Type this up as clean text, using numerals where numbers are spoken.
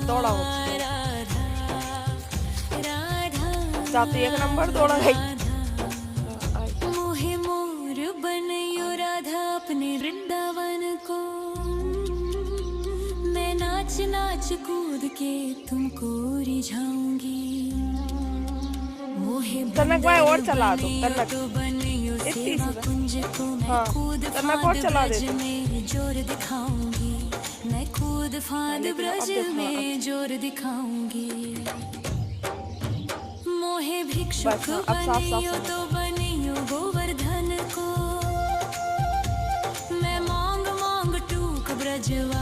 दौड़ा हो जाती एक नंबर दौड़ा गई। मोहे मोर बनयो राधा अपने वृंदावन को, मैं नाच नाच कूद के तुमको रिझाऊंगी। मोहे तनक भाई और चला दो, तनक तो बनयो सेवा कुंज को मैं हाँ, कूद तनक और चला ब्रज दे। में जोर दिखाऊंगी। मैं कूद फांद ब्रज में जोर दिखाऊंगी। मोहे भिक्षुक बनियो तो बनियो गोवर्धन को, मैं मांग मांग टूक ब्रजवा